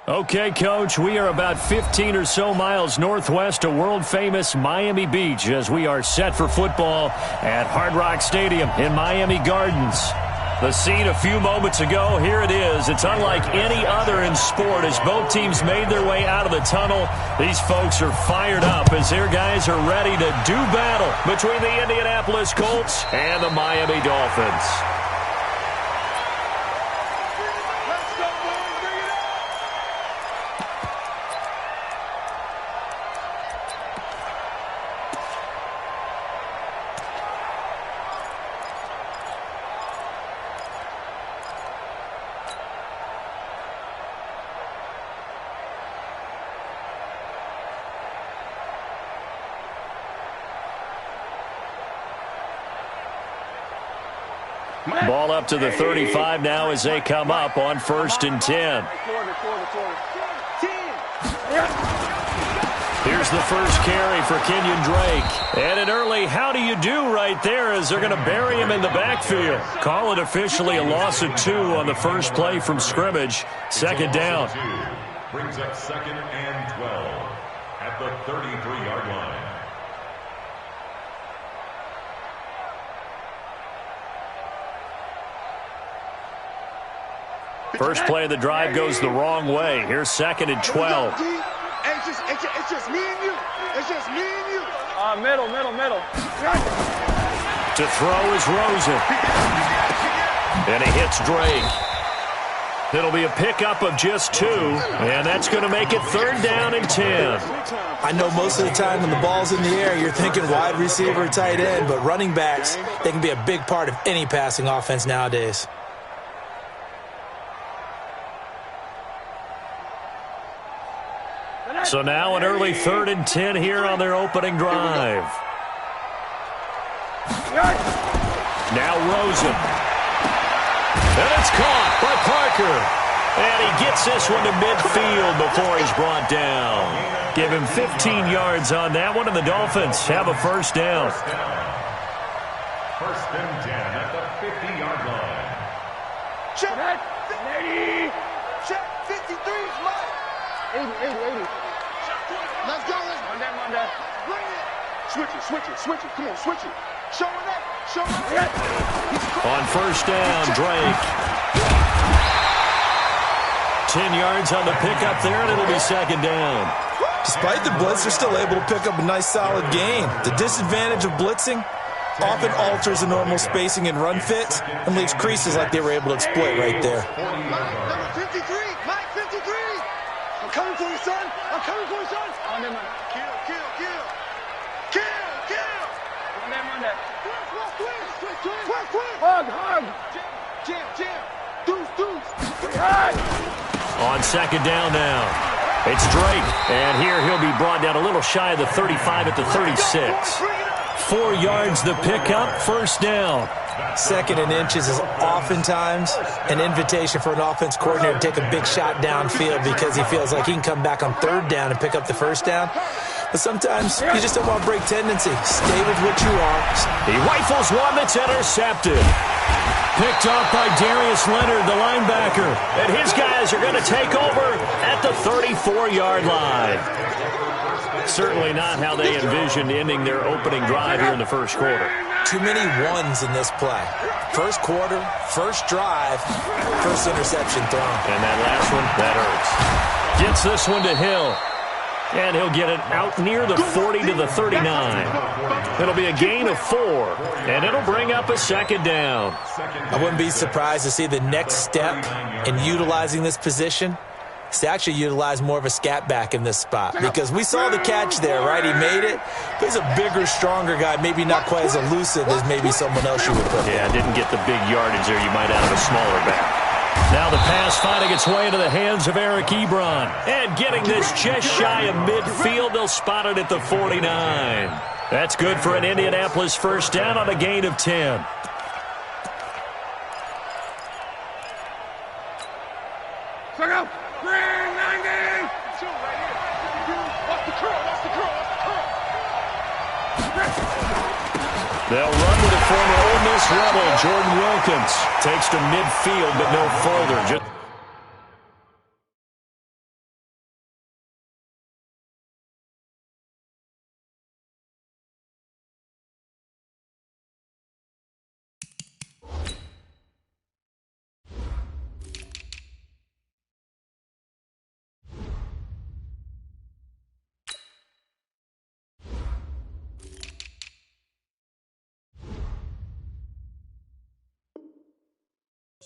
Okay, Coach, we are about 15 or so miles northwest of world-famous Miami Beach as we are set for football at Hard Rock Stadium in Miami Gardens. The scene a few moments ago, here it is. It's unlike any other in sport as both teams made their way out of the tunnel. These folks are fired up as their guys are ready to do battle between the Indianapolis Colts and the Miami Dolphins. Ball up to the 35 now as they come up on 1st and 10. Here's the first carry for Kenyon Drake. And an early how do you do right there as they're going to bury him in the backfield. Call it officially a loss of 2 on the first play from scrimmage. 2nd down. Brings up 2nd and 12 at the 33-yard line. First play of the drive goes the wrong way. Here's 2nd and 12. It's just me and you. It's just me and you. Middle. To throw is Rosen. And he hits Drake. It'll be a pickup of just 2, and that's going to make it 3rd down and 10. I know most of the time when the ball's in the air, you're thinking wide receiver, tight end, but running backs, they can be a big part of any passing offense nowadays. So now an early 3rd and 10 here on their opening drive. Now Rosen. And it's caught by Parker. And he gets this one to midfield before he's brought down. Give him 15 yards on that one, and the Dolphins have a 1st down. 1st and 10 at the 50-yard line. Check. 80. Check. 53 is mine. 80. Let's go. Monday. Bring it. Switch it. Come on, switch it. Show it up. On 1st down, Drake. 10 yards on the pickup there, and it'll be 2nd down. Despite the blitz, they're still able to pick up a nice, solid gain. The disadvantage of blitzing often alters the normal spacing and run fits and leaves creases like they were able to exploit right there. Number 53, Mike 53. I'm coming for you, son. On them, kill. Quick. Hug. Jam. Deuce. On 2nd down now. It's Drake, and here he'll be brought down a little shy of the 35 at the 36. 4 yards the pickup, 1st down. 2nd and inches is oftentimes an invitation for an offense coordinator to take a big shot downfield because he feels like he can come back on 3rd down and pick up the 1st down. But sometimes you just don't want to break tendency. Stay with what you are. He rifles one that's intercepted. Picked off by Darius Leonard, the linebacker. And his guys are going to take over at the 34-yard line. Certainly not how they envisioned ending their opening drive here in the 1st quarter. Too many ones in this play. 1st quarter, 1st drive, 1st interception thrown. And that last one, that hurts. Gets this one to Hill. And he'll get it out near the 40 to the 39. It'll be a gain of 4, and it'll bring up a 2nd down. I wouldn't be surprised to see the next step in utilizing this position is to actually utilize more of a scat back in this spot. Because we saw the catch there, right? He made it. But he's a bigger, stronger guy, maybe not quite as elusive as maybe someone else you would put. Yeah, didn't get the big yardage there you might out of a smaller back. Now the pass finding its way into the hands of Eric Ebron. And getting this just shy of midfield, they'll spot it at the 49. That's good for an Indianapolis 1st down on a gain of 10. They'll run with the former Ole Miss Rebel, Jordan Wilkins. Takes to midfield, but no further.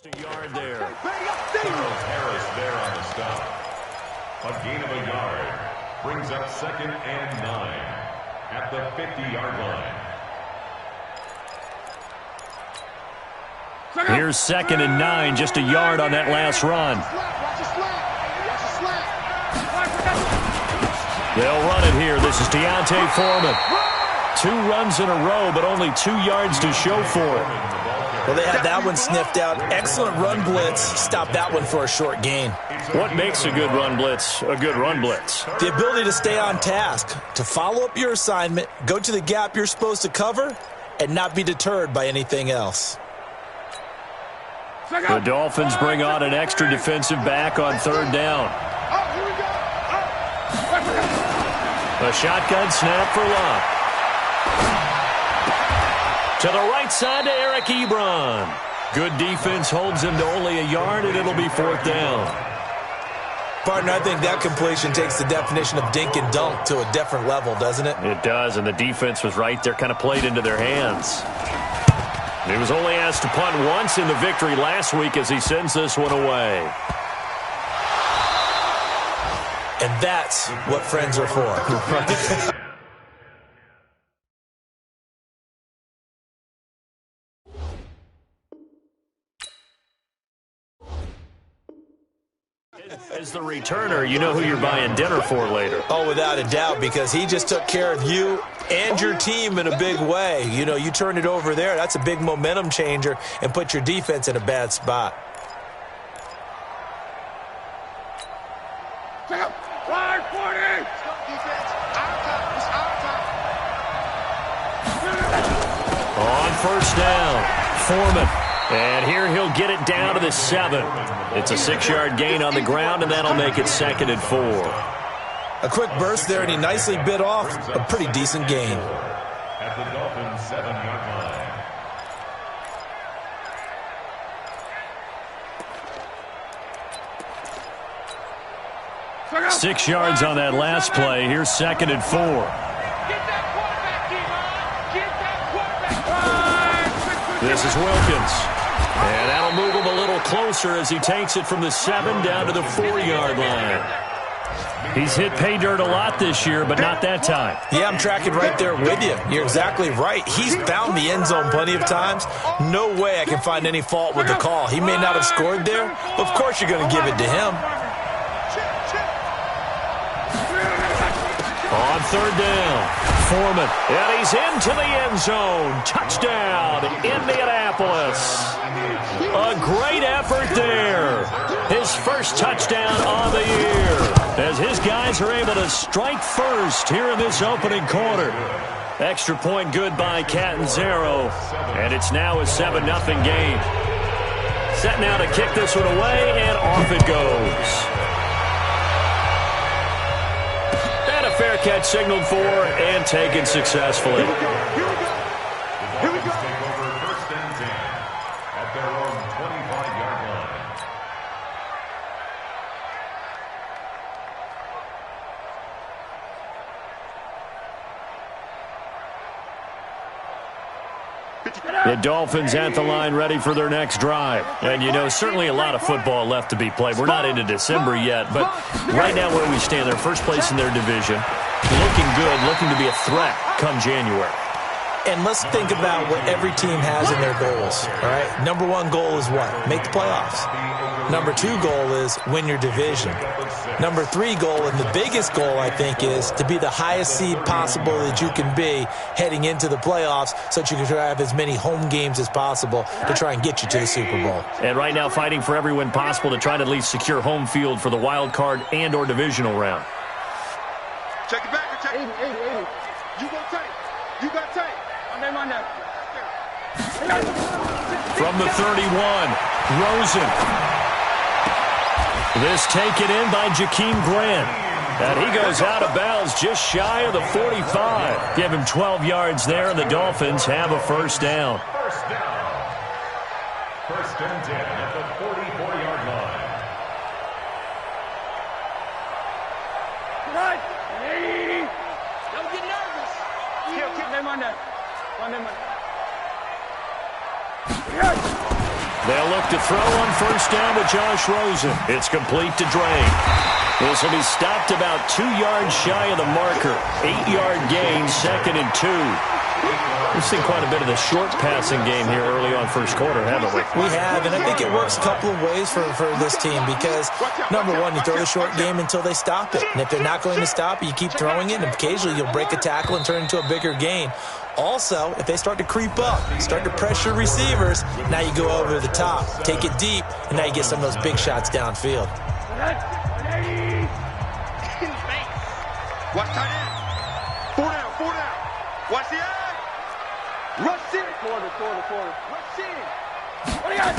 A yard there. Charles Harris there on the stop. A gain of a yard brings up 2nd and 9 at the 50-yard line. Here's 2nd and 9, just a yard on that last run. They'll run it here. This is Deontay Foreman. 2 runs in a row, but only 2 yards to show for it. Well, they had that one sniffed out. Excellent run blitz. Stop that one for a short gain. What makes a good run blitz a good run blitz? The ability to stay on task, to follow up your assignment, go to the gap you're supposed to cover, and not be deterred by anything else. The Dolphins bring on an extra defensive back on 3rd down. A shotgun snap for Locke. To the right side to Eric Ebron. Good defense holds him to only a yard, and it'll be 4th down. Partner, I think that completion takes the definition of dink and dunk to a different level, doesn't it? It does, and the defense was right there, kind of played into their hands. He was only asked to punt once in the victory last week as he sends this one away. And that's what friends are for. As the returner, you know who you're buying dinner for later. Oh, without a doubt, because he just took care of you and your team in a big way. You know, you turned it over there. That's a big momentum changer and put your defense in a bad spot. On 1st down, Foreman. And here he'll get it down to the 7. It's a 6-yard gain on the ground, and that'll make it 2nd and 4. A quick burst there, and he nicely bit off a pretty decent gain. At the Dolphins' 7-yard line. 6 yards on that last play. Here's 2nd and 4. This is Wilkins. And that'll move him a little closer as he takes it from the 7 down to the 4-yard line. He's hit pay dirt a lot this year, but not that time. Yeah, I'm tracking right there with you. You're exactly right. He's found the end zone plenty of times. No way I can find any fault with the call. He may not have scored there, but of course you're going to give it to him. On 3rd down, Foreman, and he's into the end zone. Touchdown, Indianapolis. A great effort there. His first touchdown on the year, as his guys are able to strike first here in this opening quarter. Extra point good by Catanzaro, and it's now a 7-0 game. Set now to kick this one away, and off it goes. Fair catch signaled for and taken successfully. Here we go. Take over 1st and 10 at their own 25-yard line. The Dolphins at the line ready for their next drive. And, you know, certainly a lot of football left to be played. We're not into December yet, but right now where we stand, they're first place in their division. Looking good, looking to be a threat come January. And let's think about what every team has in their goals, all right? Number 1 goal is what? Make the playoffs. Number 2 goal is win your division. Number 3 goal, and the biggest goal, I think, is to be the highest seed possible that you can be heading into the playoffs so that you can try to have as many home games as possible to try and get you to the Super Bowl. And right now fighting for every win possible to try to at least secure home field for the wild card and or divisional round. Check it back. Check it. 80. You go tight. You got tight. Monday. From the 31, Rosen. This taken in by Jakeem Grant. And he goes out of bounds just shy of the 45. Give him 12 yards there, and the Dolphins have a 1st down. 1st and 10 at the 44-yard line. Right. 80. Don't get nervous. Keep them on that. They'll look to throw on first down with Josh Rosen. It's complete to Drake. This will be stopped about 2 yards shy of the marker. 8-yard gain, 2nd and 2. We've seen quite a bit of the short passing game here early on first quarter, haven't we? We have, and I think it works a couple of ways for this team because, number one, you throw the short game until they stop it. And if they're not going to stop it, you keep throwing it, and occasionally you'll break a tackle and turn it into a bigger gain. Also, if they start to creep up, start to pressure receivers, now you go over the top, take it deep, and now you get some of those big shots downfield. Watch tight end. 4 down, 4 down. Watch the eye. Rush in. Quarter. Rush in. What do you got?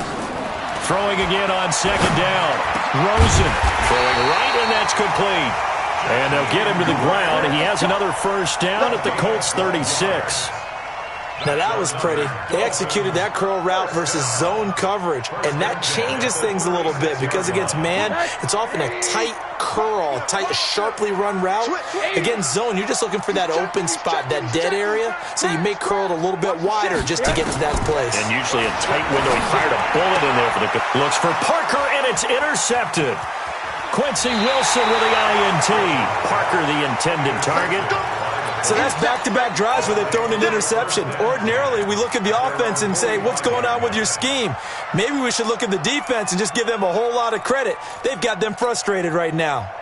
Throwing again on 2nd down. Rosen throwing right, and that's complete. And they'll get him to the ground. He has another first down at the Colts 36. Now that was pretty. They executed that curl route versus zone coverage, and that changes things a little bit because against man, it's often a tight curl, tight, sharply run route. Against zone, you're just looking for that open spot, that dead area, so you may curl it a little bit wider just to get to that place. And usually a tight window. He fired a bullet in there for the looks for Parker, and it's intercepted. Quincy Wilson with the INT. Parker the intended target. So that's back-to-back drives where they've thrown an interception. Ordinarily, we look at the offense and say, what's going on with your scheme? Maybe we should look at the defense and just give them a whole lot of credit. They've got them frustrated right now.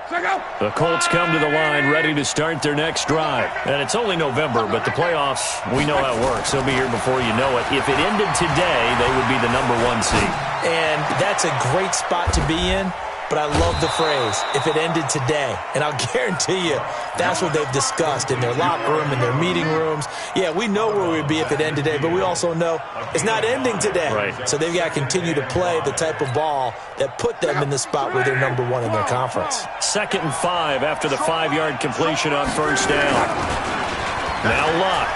The Colts come to the line ready to start their next drive. And it's only November, but the playoffs, we know how it works. They'll be here before you know it. If it ended today, they would be the #1 seed. And that's a great spot to be in. But I love the phrase, if it ended today. And I'll guarantee you, that's what they've discussed in their locker room, in their meeting rooms. Yeah, we know where we'd be if it ended today, but we also know it's not ending today. Right. So they've got to continue to play the type of ball that put them in the spot where they're #1 in their conference. 2nd and 5 after the 5-yard completion on first down. Now Luck.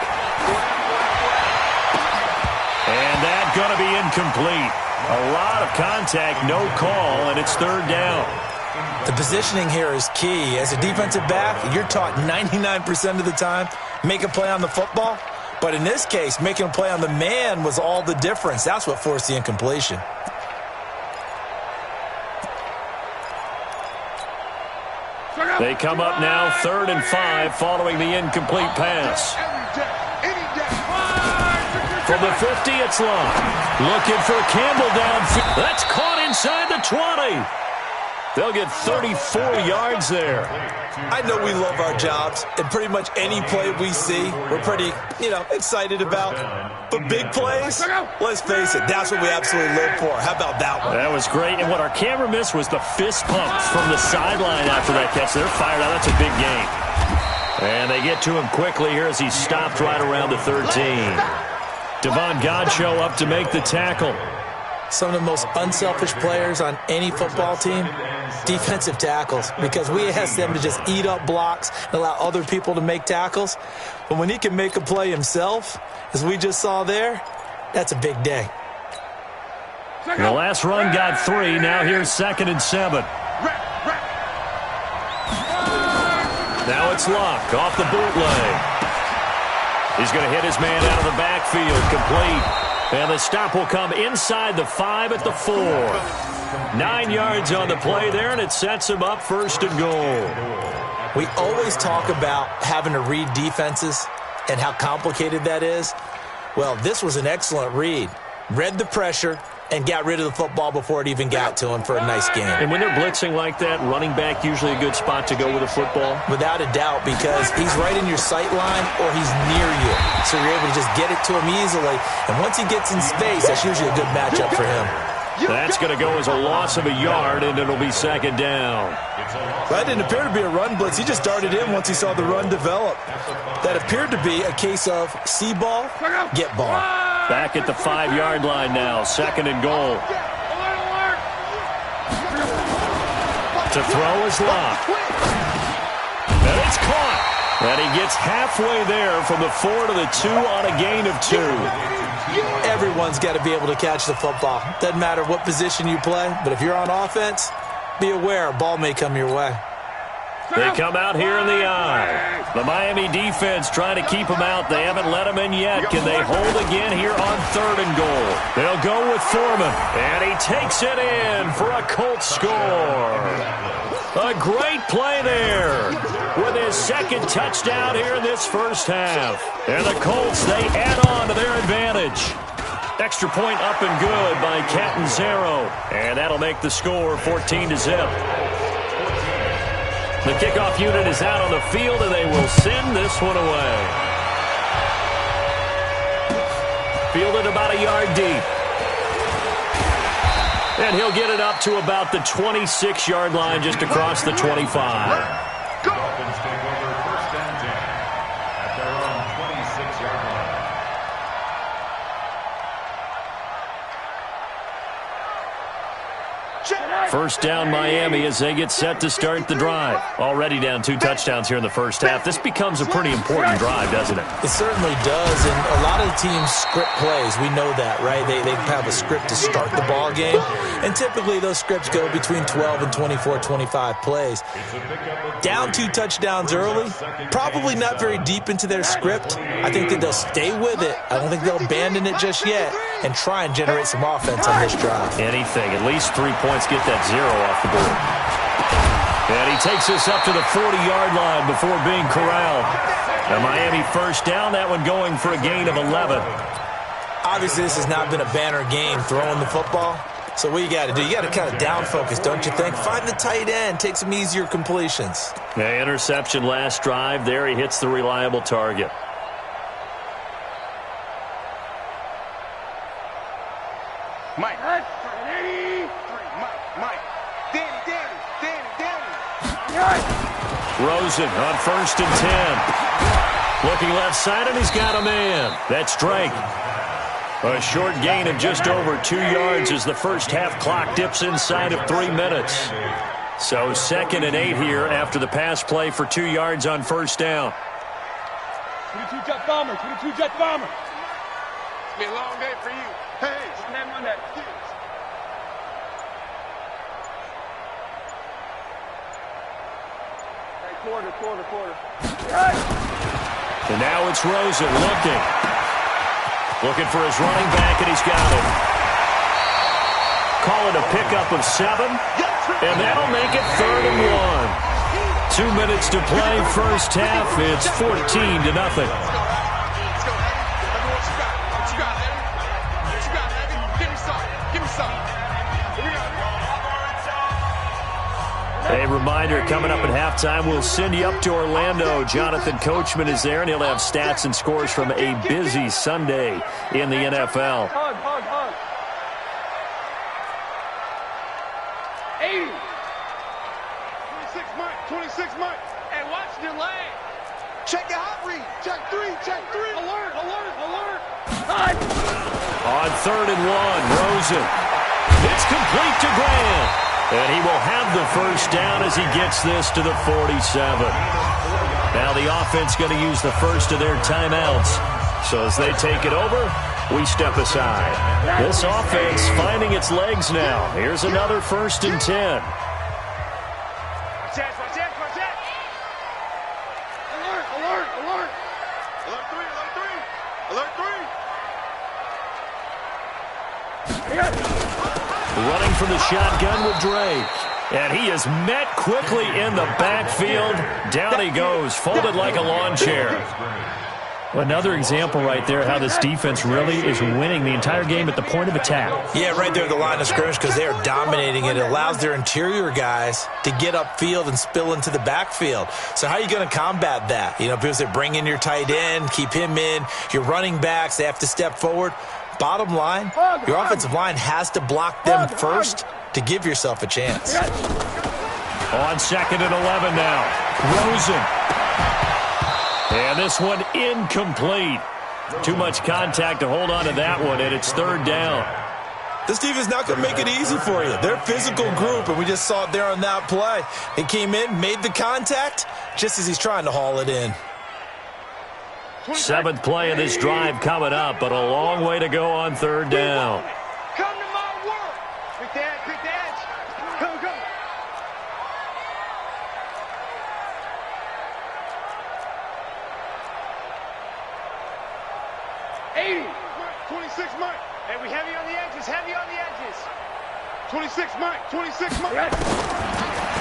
And that's going to be incomplete. A lot of contact, no call, and it's 3rd down. The positioning here is key. As a defensive back, you're taught 99% of the time, make a play on the football. But in this case, making a play on the man was all the difference. That's what forced the incompletion. They come up now 3rd and 5 following the incomplete pass. From the 50, it's Long. Looking for Campbell downfield. That's caught inside the 20. They'll get 34 yards there. I know we love our jobs, and pretty much any play we see, we're pretty, excited about. But big plays, let's face it, that's what we absolutely live for. How about that one? That was great, and what our camera missed was the fist pump from the sideline after that catch. They're fired out. That's a big gain. And they get to him quickly here as he's stopped right around the 13. Devon Godchaux up to make the tackle. Some of the most unselfish players on any football team, defensive tackles, because we ask them to just eat up blocks and allow other people to make tackles. But when he can make a play himself, as we just saw there, that's a big day. The last run got 3. Now here's 2nd and 7. Now it's Luck off the bootleg. He's going to hit his man out of the backfield, complete. And the stop will come inside the 5 at the 4. 9 yards on the play there, and it sets him up 1st and goal. We always talk about having to read defenses and how complicated that is. Well, this was an excellent read. Read the pressure and got rid of the football before it even got to him for a nice game. And when they're blitzing like that, running back usually a good spot to go with a football? Without a doubt, because he's right in your sight line or he's near you. So you're able to just get it to him easily. And once he gets in space, that's usually a good matchup for him. That's going to go as a loss of a yard, and it'll be 2nd down. That didn't appear to be a run blitz. He just darted in once he saw the run develop. That appeared to be a case of see ball, get ball. Back at the 5-yard line now, 2nd and goal. To throw is Luck. And it's caught. And he gets halfway there from the 4 to the 2 on a gain of 2. Everyone's got to be able to catch the football. Doesn't matter what position you play, but if you're on offense, be aware a ball may come your way. They come out here in the eye. The Miami defense trying to keep them out. They haven't let them in yet. Can they hold again here on 3rd and goal? They'll go with Foreman. And he takes it in for a Colts score. A great play there with his 2nd touchdown here in this first half. And the Colts, they add on to their advantage. Extra point up and good by Catanzaro. And that'll make the score 14-0. The kickoff unit is out on the field, and they will send this one away. Fielded about a yard deep. And he'll get it up to about the 26-yard line, just across the 25. Dolphins take over 1st and 10 at their own 26-yard line. First down Miami as they get set to start the drive. Already down 2 touchdowns here in the first half. This becomes a pretty important drive, doesn't it? It certainly does, and a lot of the teams script plays. We know that, right? They have a script to start the ball game, and typically those scripts go between 12 and 24, 25 plays. Down 2 touchdowns early, probably not very deep into their script. I think that they'll stay with it. I don't think they'll abandon it just yet and try and generate some offense on this drive. Anything, at least 3 points, get that 0 off the board. And he takes us up to the 40-yard line before being corralled. A Miami first down, that one going for a gain of 11. Obviously, this has not been a banner game throwing the football. So what you got to do, you got to kind of down focus, don't you think? Find the tight end, take some easier completions. The interception last drive there. He hits the reliable target. Mike. Mike. Danny. Rosen on 1st and 10. Looking left side, and he's got a man. That's Drake. A short gain of just over 2 yards as the first half clock dips inside of 3 minutes. So 2nd and 8 here after the pass play for 2 yards on first down. 22 jet bomber. It's be a long day for you. Hey, Monday. Quarter. And now it's Rosen looking for his running back, and he's got him. Call it a pickup of 7, and that'll make it 3rd and 1. 2 minutes to play first half. It's 14-0. A reminder, coming up at halftime, we'll send you up to Orlando. Jonathan Coachman is there, and he'll have stats and scores from a busy Sunday in the NFL. Hug. 80. 26 Mike. Hey, watch your leg. Check your hot read. Check 3. Alert. On 3rd and 1, Rosen. It's complete to Graham. And he will have the first down as he gets this to the 47. Now the offense going to use the first of their timeouts. So as they take it over, we step aside. This offense finding its legs now. Here's another 1st and 10. Watch that. Alert 3. Running from the shotgun with Drake. And he is met quickly in the backfield. Down he goes, folded like a lawn chair. Another example right there how this defense really is winning the entire game at the point of attack. Yeah, right there at the line of scrimmage because they are dominating it. It allows their interior guys to get upfield and spill into the backfield. So how are you going to combat that? Because they bring in your tight end, keep him in. Your running backs, they have to step forward. Bottom line, your offensive line has to block them first to give yourself a chance. On 2nd and 11 now. Rosen. And this one incomplete. Too much contact to hold on to that one, and it's 3rd down. This defense is not going to make it easy for you. They're a physical group, and we just saw it there on that play. He came in, made the contact, just as he's trying to haul it in. 7th play of this drive coming up, but a long way to go on 3rd down. Come to my work. Quick the edge. Go. 26 Mike. Hey, we heavy on the edges, heavy on the edges. 26 Mike, 26 Mike.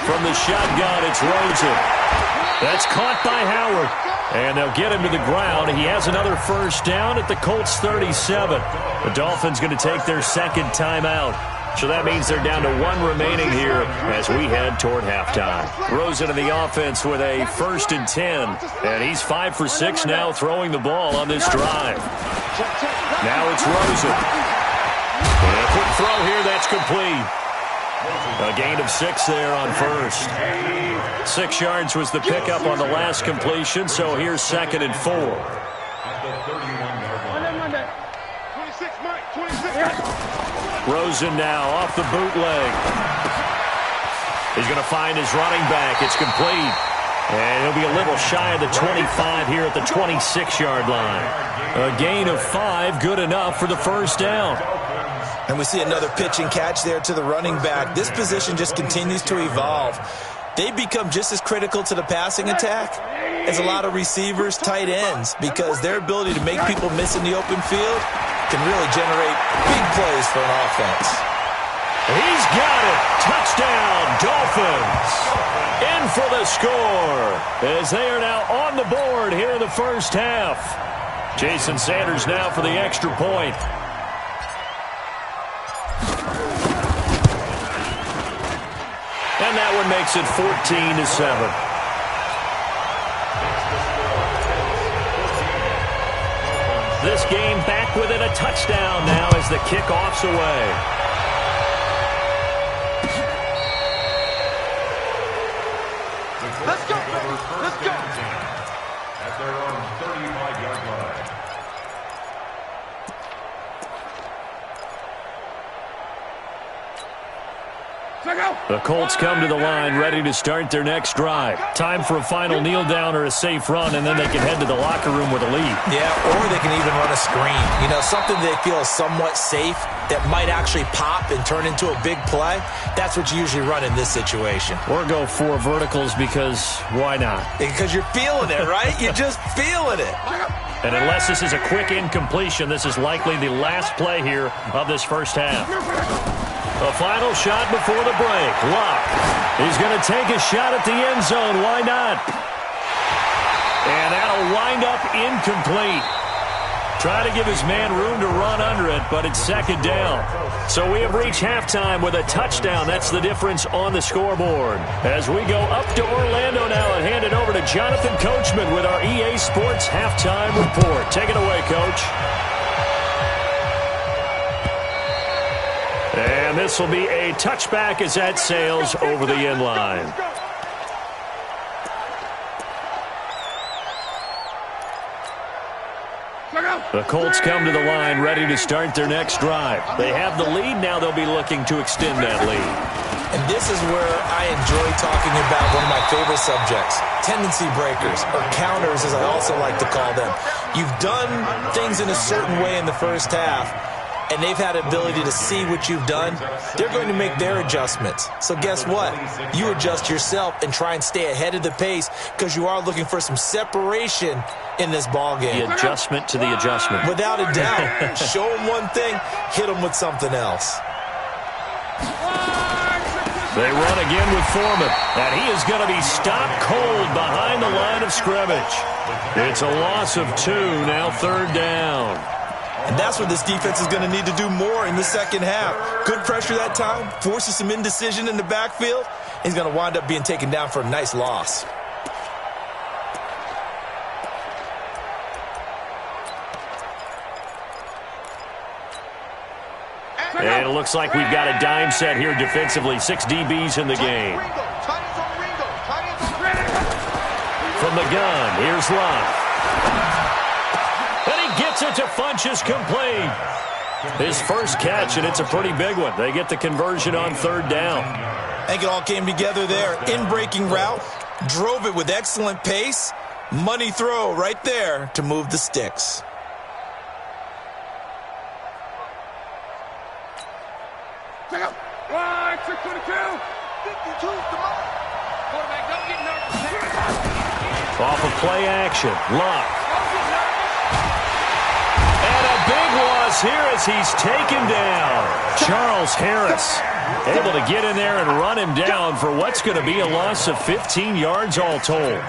From the shotgun, it's Rosen. That's caught by Howard. And they'll get him to the ground. He has another first down at the Colts 37. The Dolphins going to take their second timeout. So that means they're down to one remaining here as we head toward halftime. Rosen in the offense with a 1st and 10. And he's 5 for 6 now throwing the ball on this drive. Now it's Rosen. And a quick throw here, that's complete. A gain of 6 there on first. 6 yards was the pickup on the last completion, so here's 2nd and 4. Rosen now off the bootleg. He's going to find his running back. It's complete. And he'll be a little shy of the 25 here at the 26-yard line. A gain of 5, good enough for the first down. And we see another pitch and catch there to the running back. This position just continues to evolve. They become just as critical to the passing attack as a lot of receivers, tight ends, because their ability to make people miss in the open field can really generate big plays for an offense. He's got it. Touchdown, Dolphins. In for the score as they are now on the board here in the first half. Jason Sanders now for the extra point. And that one makes it 14-7. This game back within a touchdown now as the kickoff's away. Let's go, baby. Let's go. At their own 35-yard line. The Colts come to the line ready to start their next drive. Time for a final kneel down or a safe run, and then they can head to the locker room with a lead. Yeah, or they can even run a screen. You know, something they feel is somewhat safe that might actually pop and turn into a big play. That's what you usually run in this situation. Or go 4 verticals because why not? Because you're feeling it, right? You're just feeling it. And unless this is a quick incompletion, this is likely the last play here of this first half. A final shot before the break. Luck. He's going to take a shot at the end zone. Why not? And that'll wind up incomplete. Try to give his man room to run under it, but it's second down. So we have reached halftime with a touchdown. That's the difference on the scoreboard. As we go up to Orlando now and hand it over to Jonathan Coachman with our EA Sports Halftime Report. Take it away, Coach. And this will be a touchback as that sails over the end line. The Colts come to the line ready to start their next drive. They have the lead. Now they'll be looking to extend that lead. And this is where I enjoy talking about one of my favorite subjects, tendency breakers, or counters as I also like to call them. You've done things in a certain way in the first half, and they've had ability to see what you've done. They're going to make their adjustments. So guess what? You adjust yourself and try and stay ahead of the pace because you are looking for some separation in this ball game. The adjustment to the adjustment. Without a doubt. Show them one thing, hit them with something else. They run again with Foreman, and he is going to be stopped cold behind the line of scrimmage. It's a loss of 2, now third down. And that's what this defense is going to need to do more in the second half. Good pressure that time, forces some indecision in the backfield. He's going to wind up being taken down for a nice loss. And it looks like we've got a dime set here defensively. 6 DBs in the game. From the gun, here's Luck. And he gets it to Funchess complete. His first catch, and it's a pretty big one. They get the conversion on third down. I think it all came together there. In-breaking route, drove it with excellent pace. Money throw right there to move the sticks. Off of play action, Luck. And a big one loss here as he's taken down. Charles Harris able to get in there and run him down for what's going to be a loss of 15 yards all told.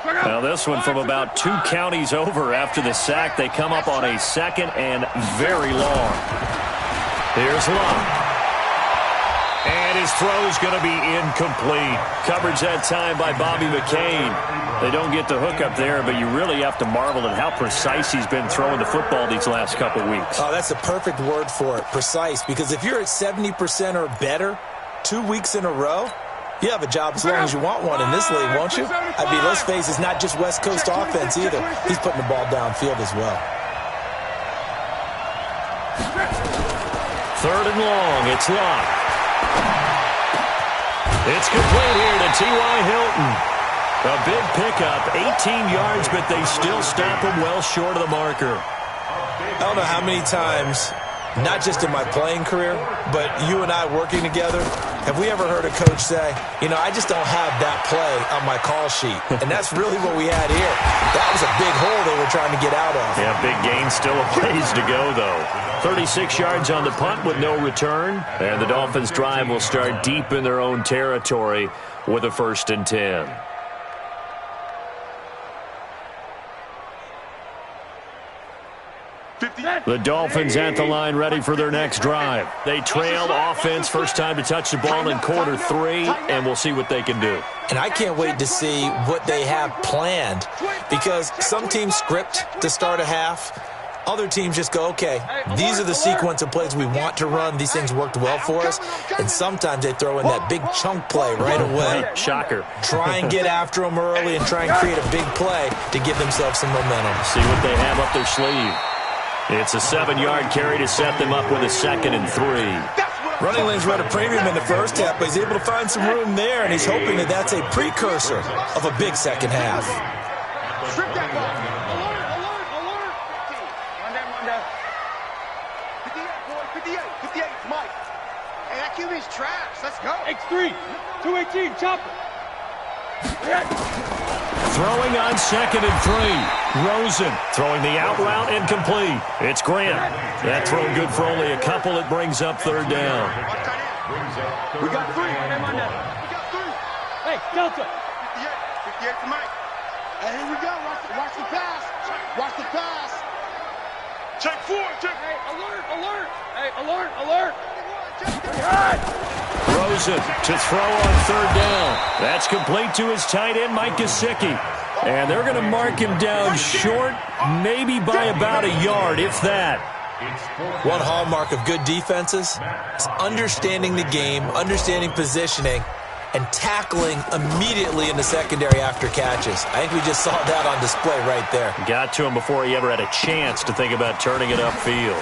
Now this one from about 2 counties over after the sack. They come up on a 2nd and very long. Here's Luck. And his throw's going to be incomplete. Coverage that time by Bobby McCain. They don't get the hook up there, but you really have to marvel at how precise he's been throwing the football these last couple weeks. Oh, that's the perfect word for it, precise. Because if you're at 70% or better 2 weeks in a row, you have a job as long as you want one in this league, won't you? I mean, let's face it, it's not just West Coast offense either. He's putting the ball downfield as well. 3rd and long. It's Luck. It's complete here to T.Y. Hilton. A big pickup, 18 yards, but they still stop him well short of the marker. I don't know how many times, not just in my playing career, but you and I working together, have we ever heard a coach say, you know, I just don't have that play on my call sheet. And that's really what we had here. That was a big hole they were trying to get out of. Yeah, big gain, still a ways to go, though. 36 yards on the punt with no return. And the Dolphins' drive will start deep in their own territory with a 1st and 10. The Dolphins at the line ready for their next drive. They trail offense, first time to touch the ball in quarter 3, and we'll see what they can do. And I can't wait to see what they have planned, because some teams script to start a half. Other teams just go, okay, these are the sequence of plays we want to run. These things worked well for us. And sometimes they throw in that big chunk play right away. Shocker. Try and get after them early and try and create a big play to give themselves some momentum. See what they have up their sleeve. It's a 7-yard carry to set them up with a 2nd and 3. Running lanes were at a premium in the first half, but he's able to find some room there, and he's hoping that that's a precursor of a big second half. Strip that ball. Alert, alert, alert. Monday. 58, boy, 58. 58, Mike. Hey, that QB's trash. Let's go. X3, 218, chopper. Throwing on 2nd and 3. Rosen throwing the out route incomplete. It's Grant. That throw good for only a couple. It brings up 3rd down. We got 3. We got 3. Hey, Delta. 58 to Mike. Hey, here we go. Watch the pass. Watch the pass. Check 4. Check. Hey, alert. Hey, alert. Rosen to throw on 3rd down. That's complete to his tight end, Mike Gesicki. And they're going to mark him down short, maybe by about a yard, if that. One hallmark of good defenses is understanding the game, understanding positioning, and tackling immediately in the secondary after catches. I think we just saw that on display right there. Got to him before he ever had a chance to think about turning it upfield.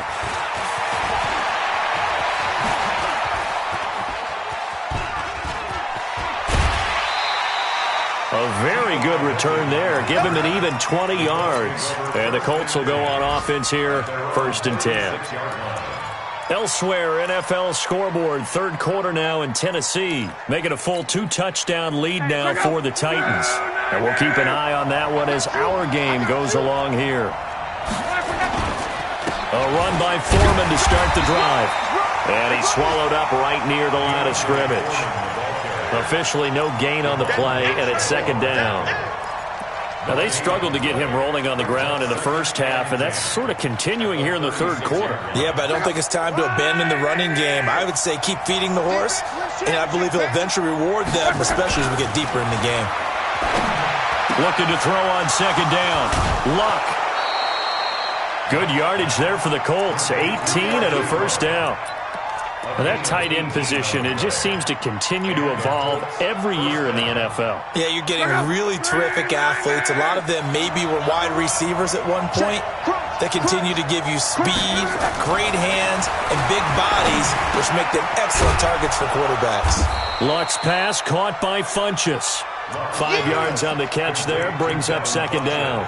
A very good return there. Give him an even 20 yards. And the Colts will go on offense here, 1st and 10. Elsewhere, NFL scoreboard, 3rd quarter now in Tennessee. Making a full 2-touchdown lead now for the Titans. And we'll keep an eye on that one as our game goes along here. A run by Foreman to start the drive. And he's swallowed up right near the line of scrimmage. Officially no gain on the play, and it's 2nd down. Now, they struggled to get him rolling on the ground in the first half, and that's sort of continuing here in the 3rd quarter. Yeah, but I don't think it's time to abandon the running game. I would say keep feeding the horse, and I believe he'll eventually reward them, especially as we get deeper in the game. Looking to throw on 2nd down. Luck. Good yardage there for the Colts. 18 and a 1st down. Well, that tight end position, it just seems to continue to evolve every year in the NFL. Yeah, you're getting really terrific athletes. A lot of them maybe were wide receivers at one point. They continue to give you speed, great hands, and big bodies, which make them excellent targets for quarterbacks. Luck's pass caught by Funchess. 5 yards on the catch there, brings up 2nd down.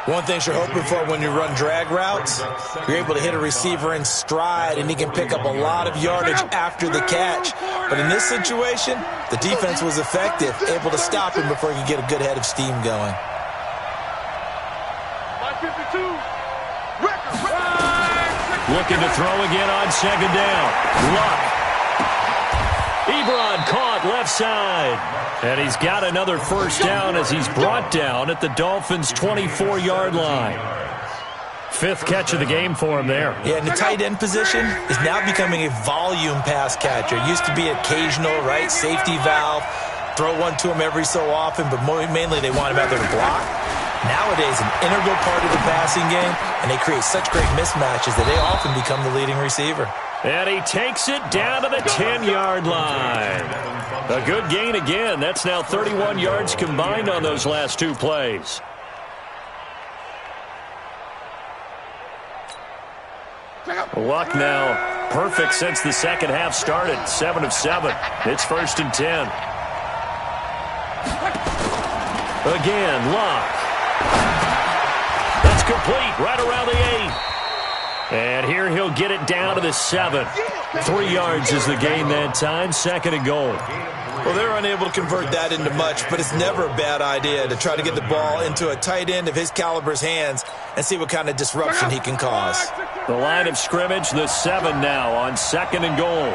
One thing you're hoping for when you run drag routes, you're able to hit a receiver in stride, and he can pick up a lot of yardage after the catch. But in this situation, the defense was effective, able to stop him before he could get a good head of steam going. 52. Looking to throw again on second down. Luck. Ebron caught left side. And he's got another first down as he's brought down at the Dolphins' 24-yard line. Fifth catch of the game for him there. Yeah, and the tight end position is now becoming a volume pass catcher. It used to be occasional, right? Safety valve. Throw one to him every so often, but mainly they want him out there to block. Nowadays, an integral part of the passing game, and they create such great mismatches that they often become the leading receiver. And he takes it down to the 10-yard line. A good gain again. That's now 31 yards combined on those last two plays. Luck now perfect since the second half started. 7 of 7. It's 1st and 10. Again, Luck. That's complete right around the 8. And here he'll get it down to the 7. 3 yards is the gain that time. 2nd and goal. Well, they're unable to convert that into much, but it's never a bad idea to try to get the ball into a tight end of his caliber's hands and see what kind of disruption he can cause. The line of scrimmage, the 7 now on 2nd and goal.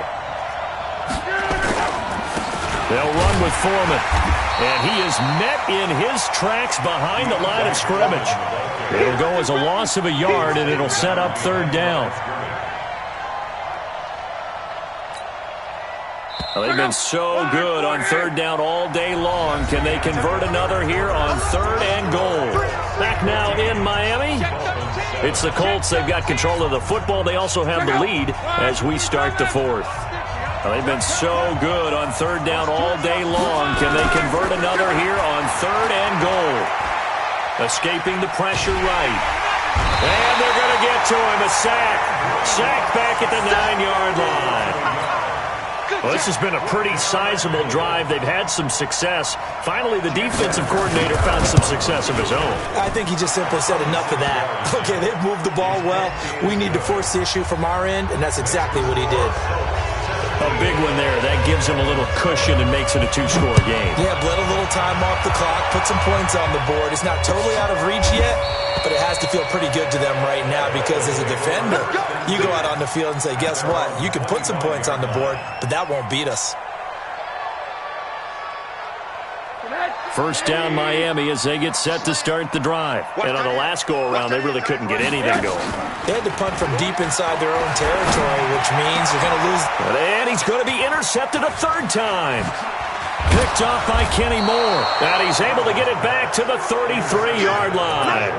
They'll run with Foreman. And he is met in his tracks behind the line of scrimmage. It'll go as a loss of a yard, and it'll set up 3rd down. Well, they've been so good on 3rd down all day long. Can they convert another here on 3rd and goal? Back now in Miami. It's the Colts. They've got control of the football. They also have the lead as we start the 4th. Well, they've been so good on 3rd down all day long. Can they convert another here on 3rd and goal? Escaping the pressure right. And they're going to get to him. A sack. Sack back at the 9-yard line. Well, this has been a pretty sizable drive. They've had some success. Finally, the defensive coordinator found some success of his own. I think he just simply said enough of that. Okay, they've moved the ball well. We need to force the issue from our end, and that's exactly what he did. A big one there. That gives him a little cushion and makes it a 2-score game. Yeah, bled a little time off the clock, put some points on the board. It's not totally out of reach yet, but it has to feel pretty good to them right now because as a defender, you go out on the field and say, guess what? You can put some points on the board, but that won't beat us. First down Miami as they get set to start the drive. And on the last go-around, they really couldn't get anything going. They had to punt from deep inside their own territory, which means you're going to lose. And he's going to be intercepted a 3rd time. Picked off by Kenny Moore. And he's able to get it back to the 33-yard line.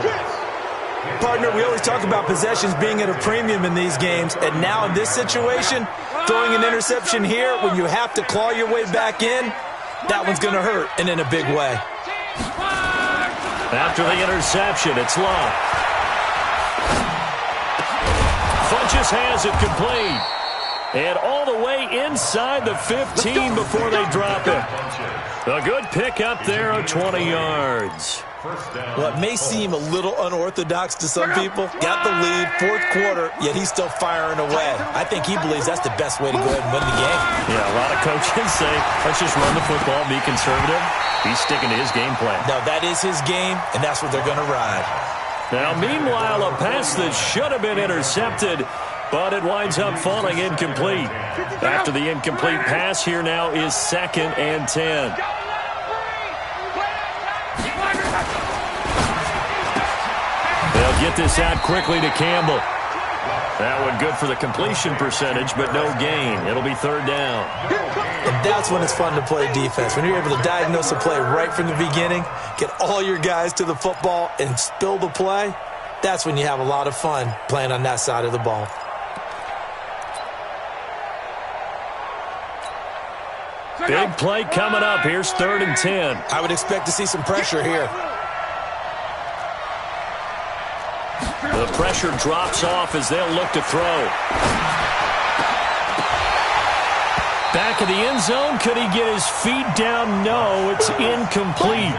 Partner, we always talk about possessions being at a premium in these games. And now in this situation, throwing an interception here when you have to claw your way back in, that one's going to hurt, and in a big way. After the interception, it's Luck. Funches has it complete. And all the way inside the 15 before they drop it. A good pick up there of 20 yards. Well, it may seem a little unorthodox to some people. Got the lead, 4th quarter, yet he's still firing away. I think he believes that's the best way to go ahead and win the game. Yeah, a lot of coaches say, let's just run the football, be conservative. He's sticking to his game plan. No, that is his game, and that's what they're going to ride. Now, meanwhile, a pass that should have been intercepted, but it winds up falling incomplete. After the incomplete pass, here now is 2nd and 10. They'll get this out quickly to Campbell. That one good for the completion percentage, but no gain. It'll be 3rd down. And that's when it's fun to play defense. When you're able to diagnose a play right from the beginning, get all your guys to the football, and spill the play, that's when you have a lot of fun playing on that side of the ball. Big play coming up. Here's 3rd and 10. I would expect to see some pressure here. The pressure drops off as they'll look to throw. Back of the end zone. Could he get his feet down? No, it's incomplete.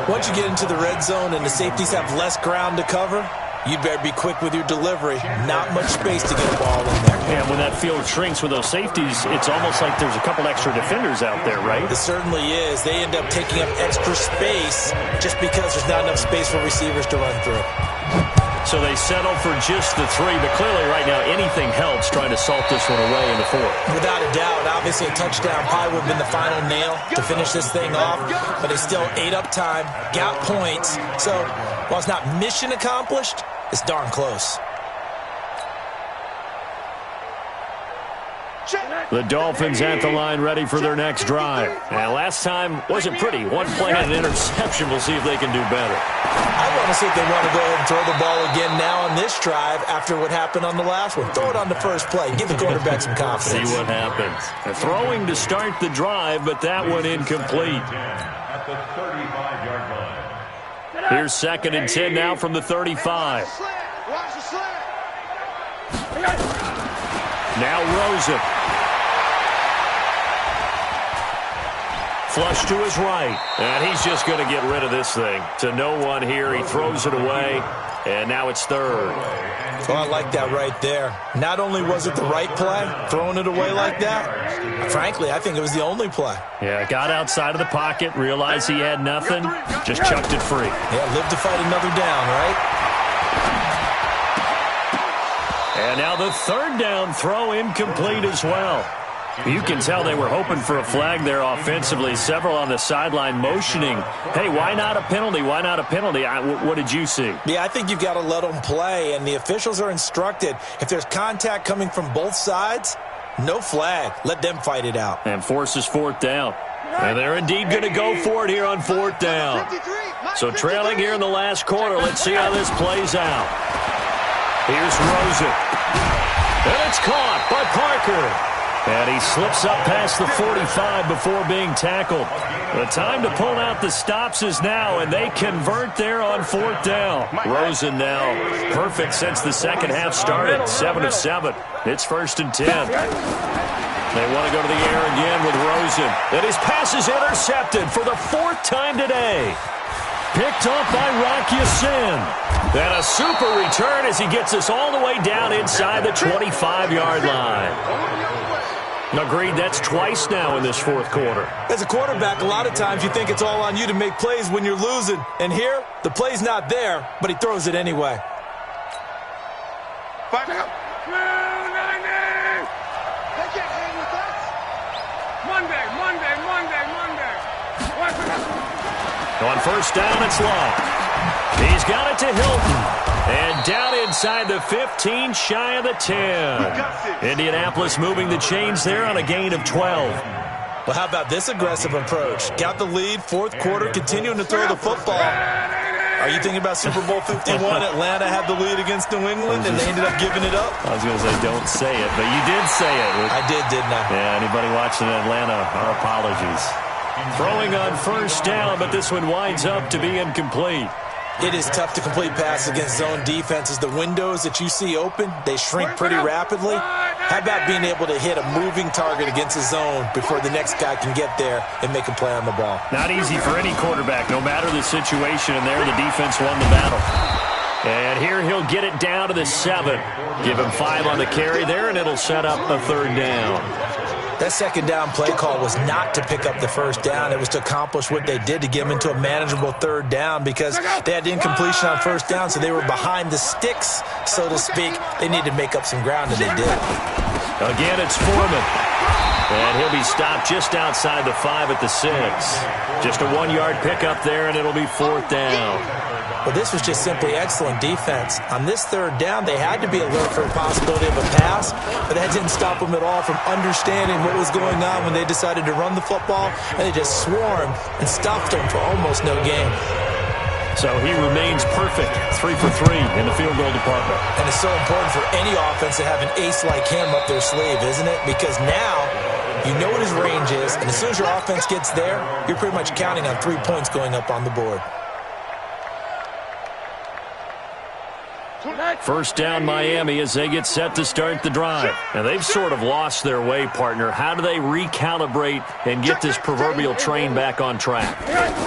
Once you get into the red zone and the safeties have less ground to cover, you better be quick with your delivery. Not much space to get a ball in there. And when that field shrinks with those safeties, it's almost like there's a couple extra defenders out there, right? It certainly is. They end up taking up extra space just because there's not enough space for receivers to run through. So they settle for just the 3, but clearly right now anything helps trying to salt this one away in the 4th. Without a doubt, obviously a touchdown probably would have been the final nail to finish this thing off, but they still ate up time, got points. So while it's not mission accomplished, it's darn close. The Dolphins at the line ready for their next drive. And last time wasn't pretty. One play and an interception. We'll see if they can do better. I want to see if they want to go ahead and throw the ball again now on this drive after what happened on the last one. Throw it on the first play. Give the quarterback some confidence. See what happens. They're throwing to start the drive, but that one incomplete. At the 35-yard line. Here's 2nd and 10 now from the 35. Watch the slant. Now Rosen. Flush to his right. And he's just going to get rid of this thing. To no one here. He throws it away. And now it's 3rd. Oh, I like that right there. Not only was it the right play, throwing it away like that, frankly, I think it was the only play. Yeah, got outside of the pocket, realized he had nothing, just chucked it free. Yeah, live to fight another down, right? And now the 3rd down throw incomplete as well. You can tell they were hoping for a flag there offensively. Several on the sideline motioning, hey, why not a penalty? Why not a penalty? What did you see? Yeah, I think you've got to let them play, and the officials are instructed. If there's contact coming from both sides, no flag. Let them fight it out. And forces 4th down. And they're indeed going to go for it here on 4th down. So trailing here in the last quarter. Let's see how this plays out. Here's Rosen. And it's caught by Parker. And he slips up past the 45 before being tackled. The time to pull out the stops is now, and they convert there on 4th down. Rosen now perfect since the second half started. 7 of 7. It's 1st and 10. They want to go to the air again with Rosen. And his pass is intercepted for the 4th time today. Picked off by Rock Ya-Sin. And a super return as he gets us all the way down inside the 25-yard line. Agreed, that's twice now in this 4th quarter. As a quarterback, a lot of times you think it's all on you to make plays when you're losing. And here, the play's not there, but he throws it anyway. Back up. They can't hang with us. Monday. On 1st down, it's long. He's got it to Hilton. And down inside the 15, shy of the 10. Indianapolis moving the chains there on a gain of 12. Well, how about this aggressive approach? Got the lead, 4th quarter, continuing to throw the football. Are you thinking about Super Bowl 51? Atlanta had the lead against New England, and they ended up giving it up? I was going to say, don't say it, but you did say it. I did, didn't I? Yeah, anybody watching Atlanta, our apologies. Throwing on 1st down, but this one winds up to be incomplete. It is tough to complete passes against zone defenses. The windows that you see open, they shrink pretty rapidly. How about being able to hit a moving target against a zone before the next guy can get there and make a play on the ball? Not easy for any quarterback, no matter the situation, and there the defense won the battle. And here he'll get it down to the 7. Give him 5 on the carry there, and it'll set up a 3rd down. That 2nd down play call was not to pick up the 1st down. It was to accomplish what they did to get them into a manageable 3rd down because they had incompletion on 1st down, so they were behind the sticks, so to speak. They needed to make up some ground, and they did. Again, it's Foreman. And he'll be stopped just outside the 5 at the 6. Just a 1-yard pickup there, and it'll be 4th down. Well, this was just simply excellent defense. On this 3rd down, they had to be alert for the possibility of a pass, but that didn't stop them at all from understanding what was going on when they decided to run the football, and they just swarmed and stuffed them for almost no gain. So he remains perfect, 3 for 3 in the field goal department. And it's so important for any offense to have an ace like him up their sleeve, isn't it? Because now you know what his range is, and as soon as your offense gets there, you're pretty much counting on 3 points going up on the board. First down Miami as they get set to start the drive. Now they've sort of lost their way, partner. How do they recalibrate and get this proverbial train back on track?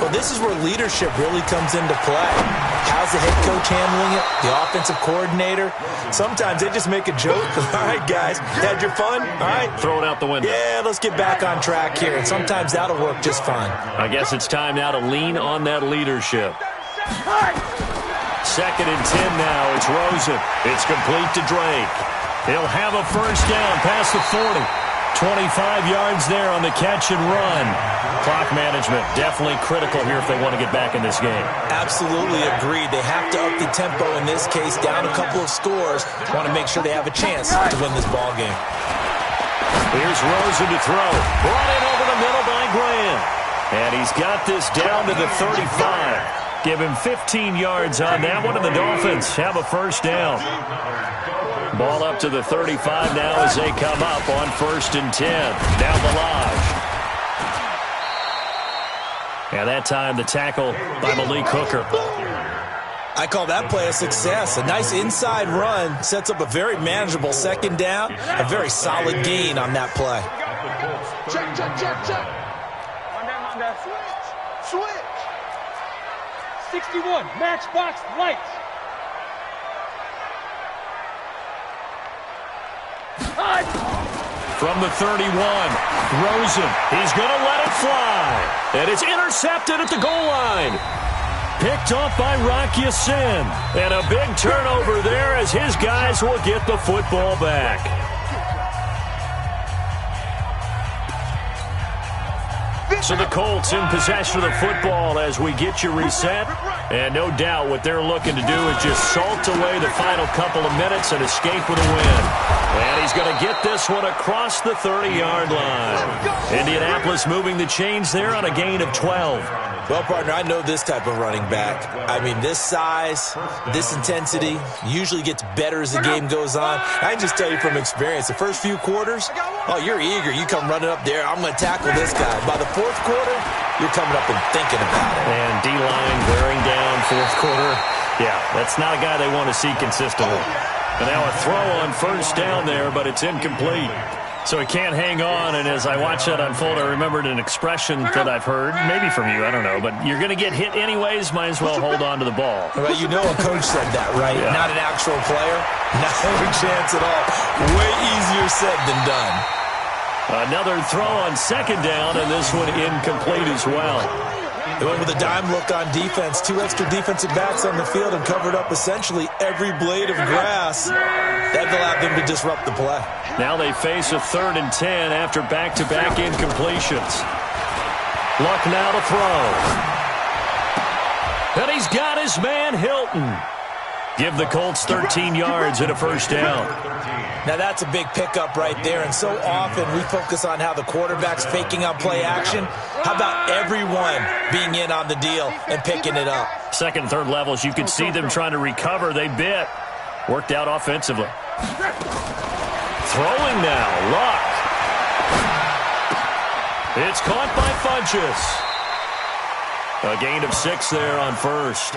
Well, this is where leadership really comes into play. How's the head coach handling it? The offensive coordinator? Sometimes they just make a joke. All right, guys, had your fun? All right. Throw it out the window. Yeah, let's get back on track here. And sometimes that'll work just fine. I guess it's time now to lean on that leadership. Second and 10 now. It's Rosen. It's complete to Drake. He'll have a first down past the 40. 25 yards there on the catch and run. Clock management definitely critical here if they want to get back in this game. Absolutely agreed. They have to up the tempo in this case, down a couple of scores. Want to make sure they have a chance to win this ball game. Here's Rosen to throw. Brought in over the middle by Graham. And he's got this down to the 35. Give him 15 yards on that one, and the Dolphins have a first down. Ball up to the 35 now as they come up on 1st and 10. Down the line. And that time the tackle by Malik Hooker. I call that play a success. A nice inside run sets up a very manageable second down. A very solid gain on that play. Check, check, check, check. Switch. 61, matchbox lights. From the 31, Rosen. He's going to let it fly. And it's intercepted at the goal line. Picked off by Rock Ya-Sin. And a big turnover there as his guys will get the football back. So the Colts in possession of the football as we get you reset. And no doubt what they're looking to do is just salt away the final couple of minutes and escape with a win. And he's going to get this one across the 30-yard line. Indianapolis moving the chains there on a gain of 12. Well, partner, I know this type of running back. I mean, this size, this intensity usually gets better as the game goes on. I can just tell you from experience, the first few quarters, oh, you're eager. You come running up there, I'm going to tackle this guy. By the fourth quarter, you're coming up and thinking about it. And D-line wearing down fourth quarter. Yeah, that's not a guy they want to see consistently. And now a throw on first down there, but it's incomplete. So he can't hang on, and as I watch that unfold, I remembered an expression that I've heard, maybe from you, I don't know, but you're going to get hit anyways, might as well hold on to the ball. Well, you know a coach said that, right? Yeah. Not an actual player. Not a chance at all. Way easier said than done. Another throw on second down, and this one incomplete as well. They went with a dime look on defense. 2 extra defensive backs on the field and covered up essentially every blade of grass. That allowed them to disrupt the play. Now they face a 3rd and 10 after back-to-back incompletions. Luck now to throw. And he's got his man Hilton. Give the Colts 13 yards and a first down. Now that's a big pickup right there, and so often we focus on how the quarterback's faking out play action. How about everyone being in on the deal and picking it up? Second and third levels, you could see them trying to recover. They bit. Worked out offensively. Throwing now, Luck. It's caught by Funchess. A gain of 6 there on first.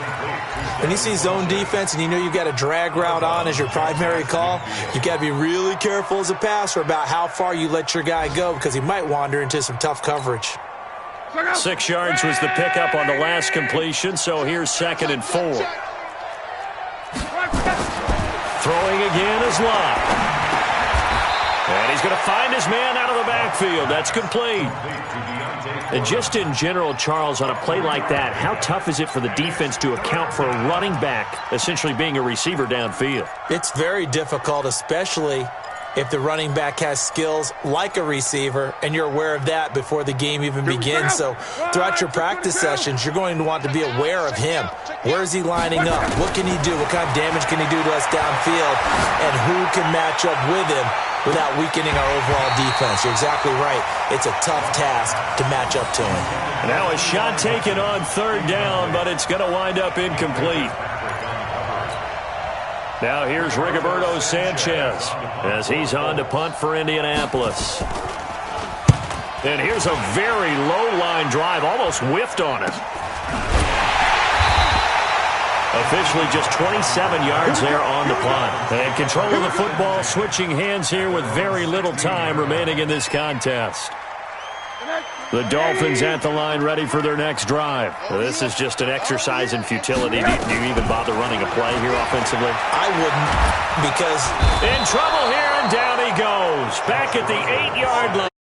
When you see zone defense and you know you've got a drag route on as your primary call, you've got to be really careful as a passer about how far you let your guy go because he might wander into some tough coverage. 6 yards was the pickup on the last completion, so here's 2nd and 4. Throwing again is Luck. And he's going to find his man out of the backfield. That's complete. And just in general, Charles, on a play like that, how tough is it for the defense to account for a running back essentially being a receiver downfield? It's very difficult, especially if the running back has skills like a receiver, and you're aware of that before the game even begins. So throughout your practice sessions, you're going to want to be aware of him. Where is he lining up? What can he do? What kind of damage can he do to us downfield? And who can match up with him without weakening our overall defense? You're exactly right. It's a tough task to match up to him. Now a shot taken on 3rd down, but it's going to wind up incomplete. Now here's Rigoberto Sanchez as he's on to punt for Indianapolis. And here's a very low line drive, almost whiffed on it. Officially just 27 yards there on the punt. And control of the football, switching hands here with very little time remaining in this contest. The Dolphins at the line ready for their next drive. This is just an exercise in futility. Do you even bother running a play here offensively? I wouldn't, because... In trouble here, and down he goes. Back at the 8-yard line.